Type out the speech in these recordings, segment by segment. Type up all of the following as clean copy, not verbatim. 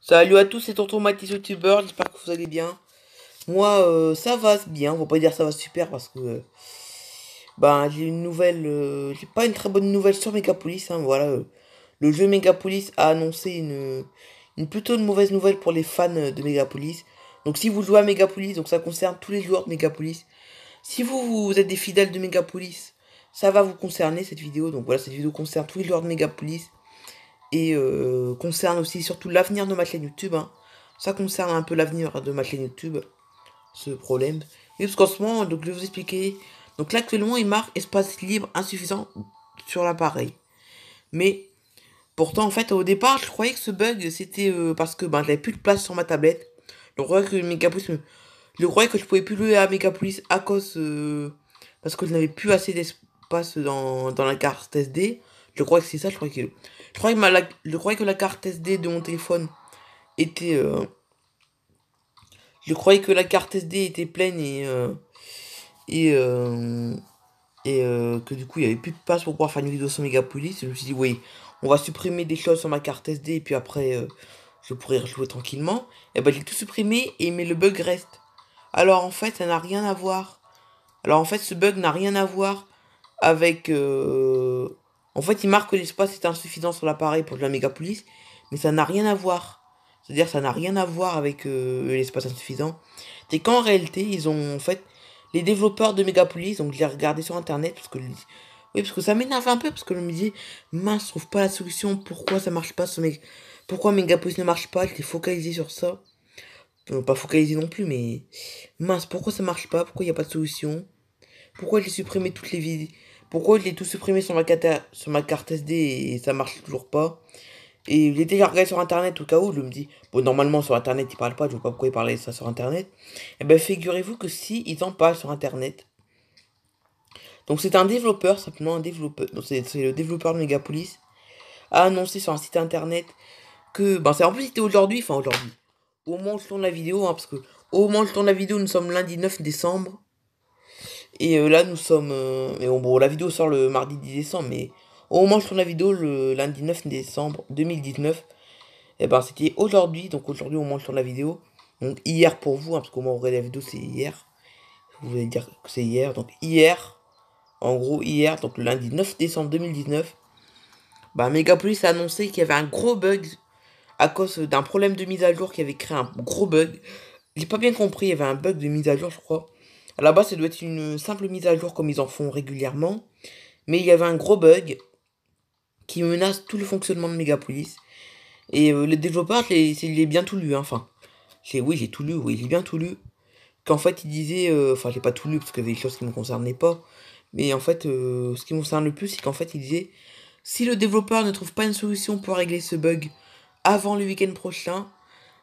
Salut à tous, c'est Tonton Mathis YouTubeur, j'espère que vous allez bien. Moi, ça va bien, on va pas dire ça va super parce que j'ai une nouvelle, j'ai pas une très bonne nouvelle sur Megapolis, hein, voilà. Le jeu Megapolis a annoncé une plutôt une mauvaise nouvelle pour les fans de Megapolis. Donc si vous jouez à Megapolis, donc ça concerne tous les joueurs de Megapolis. Si vous êtes des fidèles de Megapolis, ça va vous concerner cette vidéo. Donc voilà, cette vidéo concerne tous les joueurs de Megapolis et concerne aussi surtout l'avenir de ma chaîne YouTube, hein. Ça concerne un peu l'avenir de ma chaîne YouTube, ce problème. Et parce qu'en ce moment, donc je vais vous expliquer. Donc là actuellement, il marque espace libre insuffisant sur l'appareil. Mais pourtant, en fait, au départ, je croyais que ce bug c'était parce que j'avais plus de place sur ma tablette. Je croyais que je croyais que je pouvais plus jouer à Megapolis à cause parce que je n'avais plus assez d'espace dans la carte SD. Je crois que c'est ça, je croyais que la carte SD de mon téléphone était je croyais que la carte SD était pleine et euh, que du coup il y avait plus de place pour pouvoir faire une vidéo sur Megapolis. Je me suis dit oui, on va supprimer des choses sur ma carte SD et puis après je pourrais rejouer tranquillement. Et ben j'ai tout supprimé mais le bug reste. Alors en fait ça n'a rien à voir. Alors en fait ce bug n'a rien à voir avec en fait il marque que l'espace est insuffisant sur l'appareil pour jouer à Megapolis, mais ça n'a rien à voir. C'est-à-dire ça n'a rien à voir avec l'espace insuffisant. C'est qu'en réalité ils ont en fait les développeurs de Megapolis, donc je l'ai regardé sur internet oui, parce que ça m'énerve un peu parce que je me disais mince, je trouve pas la solution, pourquoi ça marche pas pourquoi Megapolis ne marche pas, j'étais focalisé sur ça. Pas focalisé non plus, mais mince, pourquoi ça marche pas, pourquoi il n'y a pas de solution. Pourquoi j'ai supprimé toutes les vidéos? Pourquoi je l'ai tout supprimé sur ma carte SD et ça marche toujours pas? Et j'ai déjà regardé sur internet au cas où, je me dis, bon, normalement sur internet ils parlent pas, je vois pas pourquoi ils parlaient de ça sur internet. Et ben, figurez-vous que si, ils en parlent sur internet. Donc, c'est un développeur, simplement un développeur, donc c'est le développeur de Megapolis, a annoncé sur un site internet que, c'est en plus c'était aujourd'hui, enfin aujourd'hui, au moment où je tourne la vidéo, hein, parce que au moment où je tourne la vidéo, nous sommes lundi 9 décembre. Et là, nous sommes. Mais bon, la vidéo sort le mardi 10 décembre, mais au moment où je tourne la vidéo, le lundi 9 décembre 2019, et ben c'était aujourd'hui, donc aujourd'hui, au moment où je tourne la vidéo, donc hier pour vous, hein, parce qu'au moment où vous regardez la vidéo, c'est hier. Vous voulez dire que c'est hier, donc hier, en gros, hier, donc le lundi 9 décembre 2019, Megapolis a annoncé qu'il y avait un gros bug à cause d'un problème de mise à jour qui avait créé un gros bug. J'ai pas bien compris, il y avait un bug de mise à jour, je crois. À la base, ça doit être une simple mise à jour comme ils en font régulièrement. Mais il y avait un gros bug qui menace tout le fonctionnement de Megapolis. Et le développeur, il est bien tout lu, hein. Enfin, oui, j'ai tout lu, oui, j'ai bien tout lu. Qu'en fait, il disait, enfin, j'ai pas tout lu parce qu'il y avait des choses qui me concernaient pas. Mais en fait, ce qui me concerne le plus, c'est qu'en fait, il disait, si le développeur ne trouve pas une solution pour régler ce bug avant le week-end prochain,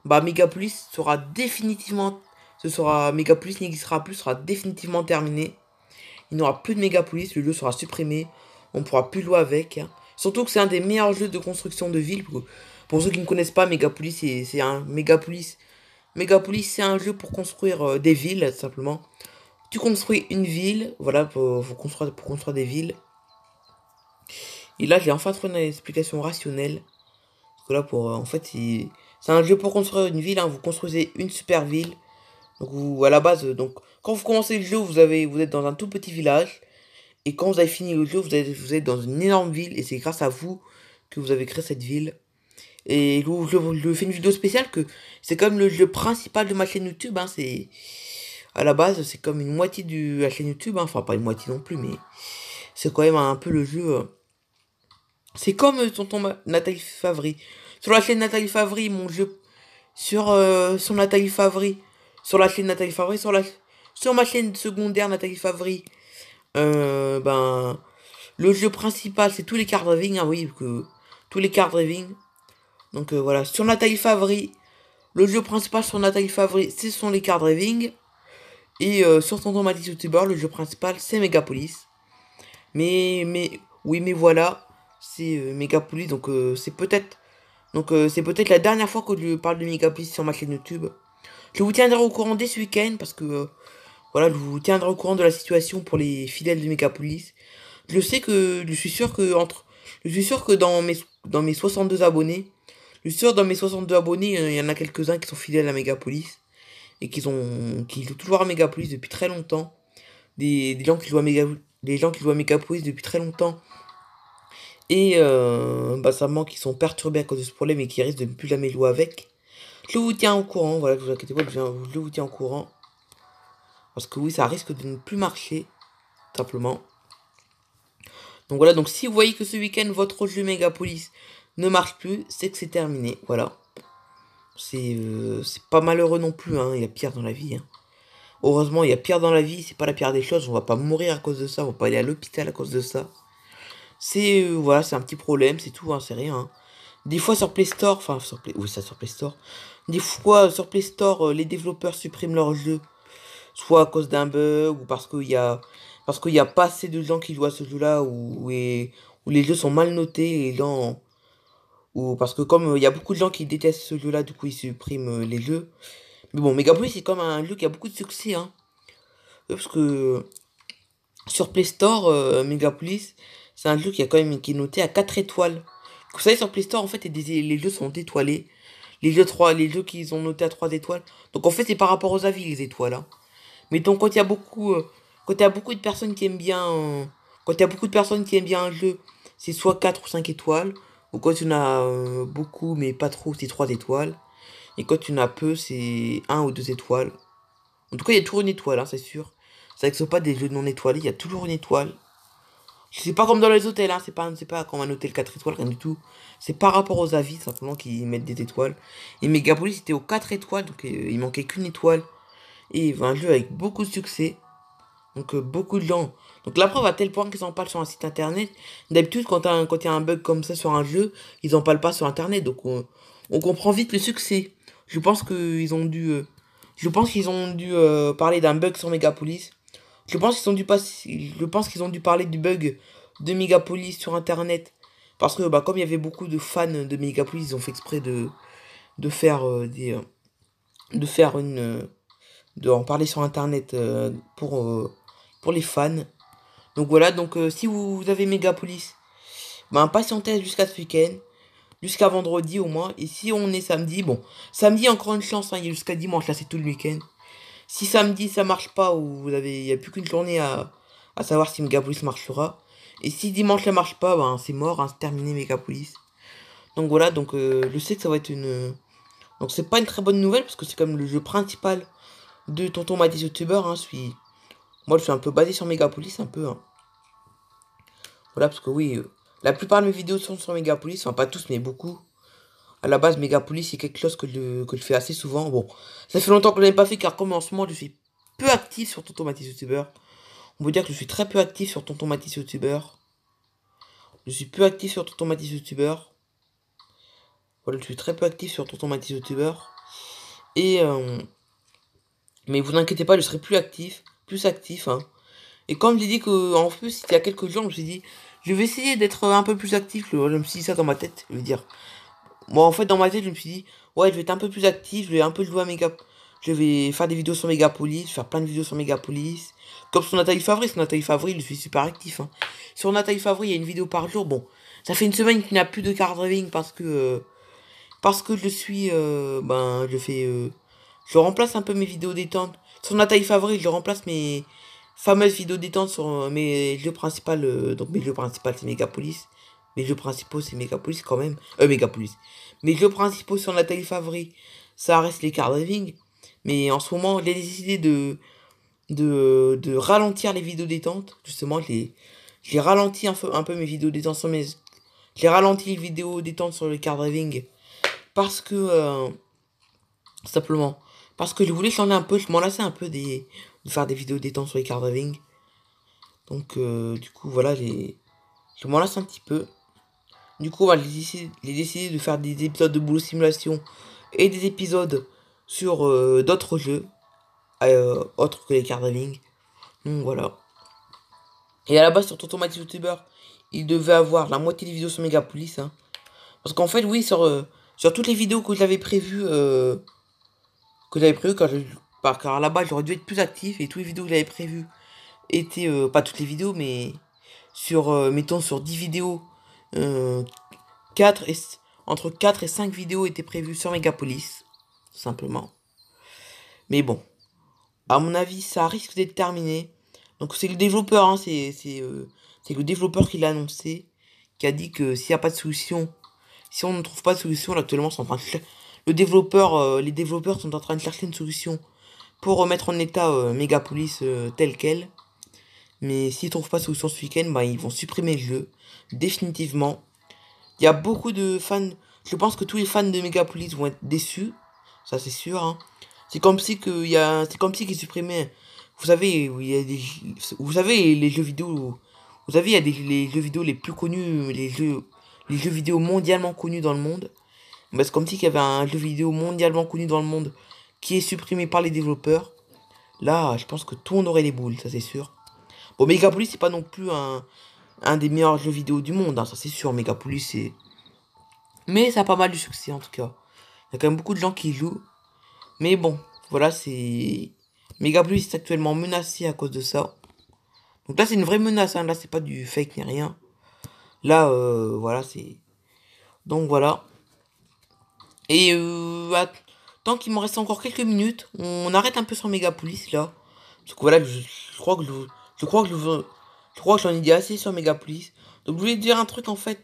Megapolis sera définitivement, Megapolis n'existera plus, sera définitivement terminé. Il n'y aura plus de Megapolis, le jeu sera supprimé, on ne pourra plus jouer avec, hein. Surtout que c'est un des meilleurs jeux de construction de ville. Pour ceux qui ne connaissent pas, Megapolis, c'est un Megapolis. Megapolis, c'est un jeu pour construire des villes, simplement. Tu construis une ville, voilà, pour construire des villes. Et là, j'ai enfin trouvé une explication rationnelle. Parce que là, en fait, c'est un jeu pour construire une ville, hein. Vous construisez une super ville. Donc, à la base, donc, quand vous commencez le jeu, vous êtes dans un tout petit village. Et quand vous avez fini le jeu, vous êtes dans une énorme ville. Et c'est grâce à vous que vous avez créé cette ville. Et je fais une vidéo spéciale que c'est comme le jeu principal de ma chaîne YouTube, hein. C'est, à la base, c'est comme une moitié de la chaîne YouTube, hein. Enfin, pas une moitié non plus, mais c'est quand même un peu le jeu. C'est comme Nathalie Favry. Sur la chaîne Nathalie Favry, mon jeu. Sur Nathalie Favry. Sur la chaîne Nathalie Favry. Sur ma chaîne secondaire Nathalie Favry. Euh, ben, le jeu principal, c'est tous les card driving, hein, oui, tous les card driving. Donc voilà, sur Nathalie Favry, le jeu principal sur Nathalie Favry, ce sont les card driving. Et sur Tonton Mathis YouTuber, le jeu principal, c'est Megapolis. Oui, mais voilà, c'est Megapolis, donc c'est peut-être la dernière fois que je parle de Megapolis sur ma chaîne YouTube. Je vous tiendrai au courant dès ce week-end parce que voilà, je vous tiendrai au courant de la situation pour les fidèles de Megapolis. Je suis sûr que dans mes 62 abonnés, Je suis sûr, dans mes 62 abonnés, il y en a quelques-uns qui sont fidèles à Megapolis. Et qui jouent toujours à Megapolis depuis très longtemps. Des gens qui jouent à des gens qui jouent à Megapolis depuis très longtemps. Et bah, ça manque, ils sont perturbés à cause de ce problème et qui risquent de ne plus jamais jouer avec. Je vous tiens au courant, voilà, ne vous inquiétez pas, je vous tiens au courant. Parce que oui, ça risque de ne plus marcher, simplement. Donc voilà, donc si vous voyez que ce week-end, votre jeu Megapolis ne marche plus, c'est que c'est terminé, voilà. C'est pas malheureux non plus, hein, il y a pire dans la vie. Hein. Heureusement, il y a pire dans la vie, c'est pas la pire des choses, on va pas mourir à cause de ça, on va pas aller à l'hôpital à cause de ça. C'est, voilà, c'est un petit problème, c'est tout, hein, c'est rien. Hein. Des fois sur Play Store, enfin sur Play, oui ça sur Play Store. Des fois sur Play Store, les développeurs suppriment leur jeu, soit à cause d'un bug ou parce qu'il y a pas assez de gens qui jouent à ce jeu-là où les jeux sont mal notés et gens ou parce que comme il y a beaucoup de gens qui détestent ce jeu-là, du coup ils suppriment les jeux. Mais bon, Megapolis c'est comme un jeu qui a beaucoup de succès, hein, parce que sur Play Store, Megapolis, c'est un jeu qui a quand même qui est noté à 4 étoiles. Vous savez, sur Play Store, en fait, les jeux sont étoilés. Les jeux qu'ils ont notés à 3 étoiles. Donc en fait, c'est par rapport aux avis, les étoiles. Hein. Mais donc quand il y a beaucoup de personnes qui aiment bien, quand il y a beaucoup de personnes qui aiment bien un jeu, c'est soit 4 ou 5 étoiles. Ou quand il y en a beaucoup, mais pas trop, c'est 3 étoiles. Et quand il y en a peu, c'est 1 ou 2 étoiles. En tout cas, il y a toujours une étoile, hein, c'est sûr. C'est vrai que ce sont pas des jeux non étoilés, il y a toujours une étoile. C'est pas comme dans les hôtels, hein. C'est pas comme un hôtel 4 étoiles, rien du tout. C'est par rapport aux avis, simplement, qu'ils mettent des étoiles. Et Megapolis était aux 4 étoiles, donc il manquait qu'une étoile. Et un jeu avec beaucoup de succès. Donc beaucoup de gens. Donc la preuve à tel point qu'ils en parlent sur un site internet. D'habitude, quand il y a un bug comme ça sur un jeu, ils en parlent pas sur internet. Donc on comprend vite le succès. Je pense qu'ils ont dû. Je pense qu'ils ont dû parler d'un bug sur Megapolis. Je pense qu'ils ont dû parler du bug de Megapolis sur internet. Parce que bah, comme il y avait beaucoup de fans de Megapolis, ils ont fait exprès de faire de faire de en parler sur internet pour les fans. Donc voilà, donc si vous avez Megapolis, bah patientez jusqu'à ce week-end, jusqu'à vendredi au moins. Et si on est samedi, bon, samedi encore une chance, hein, il y a jusqu'à dimanche, là c'est tout le week-end. Si samedi ça marche pas ou il y a plus qu'une journée à savoir si Megapolis marchera. Et si dimanche ça marche pas, ben c'est mort, hein, c'est terminé Megapolis. Donc voilà, donc je sais que ça va être une. Donc c'est pas une très bonne nouvelle parce que c'est comme le jeu principal de Tonton Matisse YouTuber. Hein, moi je suis un peu basé sur Megapolis un peu. Hein. Voilà, parce que oui, la plupart de mes vidéos sont sur Megapolis, enfin pas tous mais beaucoup. À la base, Megapolis, c'est quelque chose que je fais assez souvent. Bon, ça fait longtemps que je l'ai pas fait car comme en ce moment, je suis peu actif sur Tonton Matisse YouTuber. On peut dire que je suis très peu actif sur Tonton Matisse YouTuber. Je suis peu actif sur Tonton Matisse YouTuber. Voilà, je suis très peu actif sur Tonton Matisse YouTuber. Et mais vous inquiétez pas, je serai plus actif. Hein. Et comme j'ai dit que en plus, il y a quelques jours, je me suis dit, je vais essayer d'être un peu plus actif. Je me suis dit ça dans ma tête. Je veux dire, moi en fait dans ma tête, je me suis dit, ouais, je vais être un peu plus actif. Je vais un peu jouer à Je vais faire des vidéos sur Megapolis, faire plein de vidéos sur Megapolis. Comme sur Nathalie Favry, je suis super actif. Hein. Sur Nathalie Favry, il y a une vidéo par jour. Bon, ça fait une semaine qu'il n'y a plus de card driving parce que je suis, je remplace un peu mes vidéos détente. Sur Nathalie Favry, je remplace mes fameuses vidéos détente sur mes jeux principaux. Donc mes jeux principaux, c'est Megapolis. Mes jeux principaux, c'est Megapolis quand même. Megapolis. Mes jeux principaux sur Nathalie Favry, ça reste les card driving. Mais en ce moment, j'ai décidé de ralentir les vidéos détente. Justement, j'ai ralenti un peu mes vidéos détente sur mes. J'ai ralenti les vidéos détente sur le card driving. Parce que. Simplement. Parce que je voulais changer un peu. Je m'en lassais un peu de faire des vidéos détente sur les card driving. Donc, du coup, voilà, je m'en lasse un petit peu. Du coup, voilà, j'ai décidé de faire des épisodes de boulot simulation et des épisodes sur d'autres jeux. Autres que les card driving. Donc voilà. Et à la base sur Tonton Matisse YouTuber, il devait avoir la moitié des vidéos sur Megapolis. Hein. Parce qu'en fait, oui, sur toutes les vidéos que j'avais prévues car à la base j'aurais dû être plus actif et toutes les vidéos que j'avais prévues étaient, pas toutes les vidéos, mais mettons sur 10 vidéos, 4 et entre 4 et 5 vidéos étaient prévues sur Megapolis, tout simplement. Mais bon, à mon avis, ça risque d'être terminé. Donc c'est le développeur, hein, c'est le développeur qui l'a annoncé, qui a dit que s'il n'y a pas de solution, si on ne trouve pas de solution, là actuellement, c'est en train de les développeurs sont en train de chercher une solution pour remettre en état Megapolis tel quel. Mais s'ils trouvent pas de solution ce week-end, bah, ils vont supprimer le jeu, définitivement. Il y a beaucoup de fans, je pense que tous les fans de Megapolis vont être déçus, ça c'est sûr, hein. C'est comme si qu'ils supprimaient, vous savez, vous savez les jeux vidéo, vous savez, il y a les jeux vidéo les plus connus, les jeux vidéo mondialement connus dans le monde. Bah, c'est comme si qu'il y avait un jeu vidéo mondialement connu dans le monde qui est supprimé par les développeurs. Là, je pense que tout le monde aurait les boules, ça c'est sûr. Bon, Megapolis, c'est pas non plus un des meilleurs jeux vidéo du monde, hein, ça c'est sûr. Megapolis, c'est. Mais ça a pas mal de succès en tout cas. Il y a quand même beaucoup de gens qui jouent. Mais bon, voilà, c'est. Megapolis est actuellement menacé à cause de ça. Donc là, c'est une vraie menace, hein. Là, c'est pas du fake ni rien. Là, voilà, c'est. Donc voilà. Et tant qu'il m'en reste encore quelques minutes, on arrête un peu sur Megapolis là. Parce que voilà, je crois que je crois que j'en ai dit assez sur Megapolis. Donc je voulais dire un truc en fait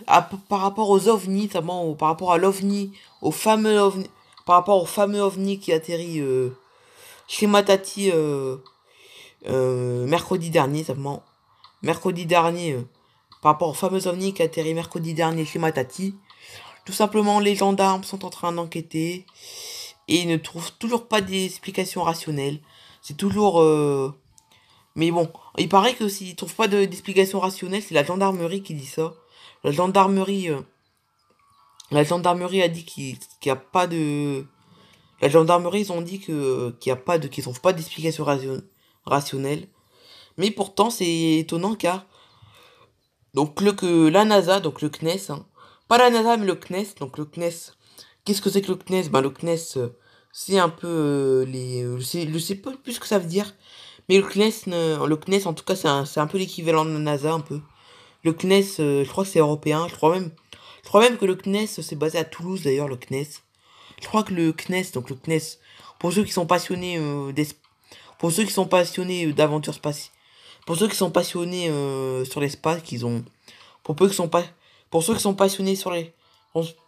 par rapport aux ovnis, notamment par rapport à l'ovni, au fameux ovni, par rapport au fameux ovni qui atterrit chez Matati mercredi dernier, notamment mercredi dernier, par rapport au fameux ovni qui atterrit mercredi dernier chez Matati. Tout simplement, les gendarmes sont en train d'enquêter et ils ne trouvent toujours pas d'explication rationnelle. C'est toujours. Mais bon, il paraît que s'ils ne trouvent pas d'explication rationnelle, c'est la gendarmerie qui dit ça. La gendarmerie, la gendarmerie a dit qu'il n'y a pas de. La gendarmerie, ils ont dit qu'il y a pas de, qu'ils trouvent pas d'explication rationnelle. Mais pourtant, c'est étonnant car donc la NASA, donc le CNES, hein, pas la NASA mais le CNES, donc le CNES. Qu'est-ce que c'est que le CNES? Ben le CNES, c'est un peu je sais pas plus ce que ça veut dire. Mais le CNES en tout cas c'est un peu l'équivalent de la NASA un peu. Le CNES, je crois que c'est européen. Je crois même que le CNES c'est basé à Toulouse d'ailleurs le CNES. Je crois que le CNES, donc le CNES, pour ceux qui sont passionnés pour ceux qui sont passionnés d'aventure spatiale, pour ceux qui sont passionnés sur l'espace, qu'ils ont, pour peu qui sont pas, pour ceux qui sont passionnés sur les,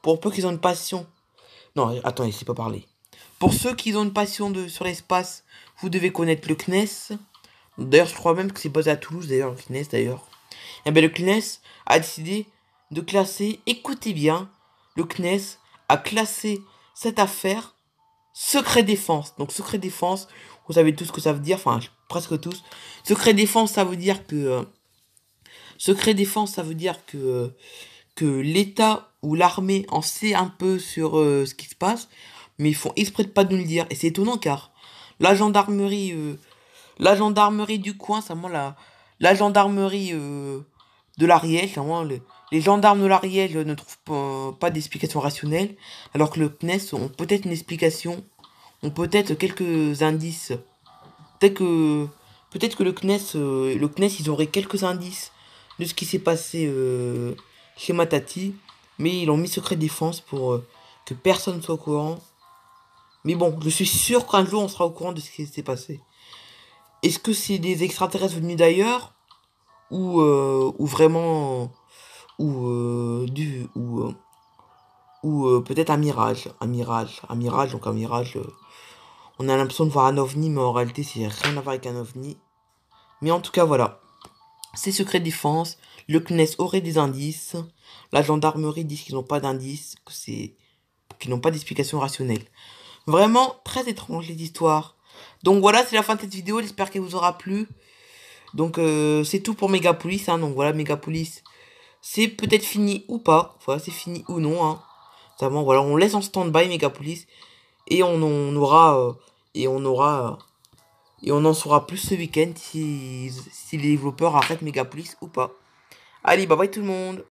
pour peu qu'ils ont une passion. Non, attendez, c'est pas parler. Pour ceux qui ont une passion sur l'espace, vous devez connaître le CNES. D'ailleurs, je crois même que c'est basé à Toulouse, d'ailleurs, le CNES, d'ailleurs. Et bien, le CNES a décidé de classer, écoutez bien, le CNES a classé cette affaire secret défense. Donc, secret défense, vous savez tout ce que ça veut dire, enfin, presque tous. Secret défense, ça veut dire que, secret défense, ça veut dire que l'État ou l'armée en sait un peu sur ce qui se passe, mais ils font exprès de pas nous le dire. Et c'est étonnant car la gendarmerie, la gendarmerie du coin, c'est vraiment la gendarmerie de l'Ariège, c'est vraiment les gendarmes de l'Ariège ne trouvent pas d'explication rationnelle, alors que le CNES ont peut-être une explication, ont peut-être quelques indices. Peut-être que, peut-être que le CNES, ils auraient quelques indices de ce qui s'est passé chez Matati, mais ils l'ont mis secret défense pour que personne ne soit au courant. Mais bon, je suis sûr qu'un jour on sera au courant de ce qui s'est passé. Est-ce que c'est des extraterrestres venus d'ailleurs ou vraiment ou peut-être un mirage donc un mirage. On a l'impression de voir un ovni, mais en réalité c'est rien à voir avec un ovni. Mais en tout cas voilà, c'est secret défense. Le CNES aurait des indices. La gendarmerie dit qu'ils n'ont pas d'indices, qu'ils n'ont pas d'explication rationnelle. Vraiment très étrange les histoires. Donc voilà, c'est la fin de cette vidéo. J'espère qu'elle vous aura plu. Donc c'est tout pour Megapolis. Hein. Donc voilà, Megapolis, c'est peut-être fini ou pas. Voilà, c'est fini ou non. Hein. Vraiment, voilà, on laisse en stand-by Megapolis et on aura et on en saura plus ce week-end si les développeurs arrêtent Megapolis ou pas. Allez, bye bye tout le monde.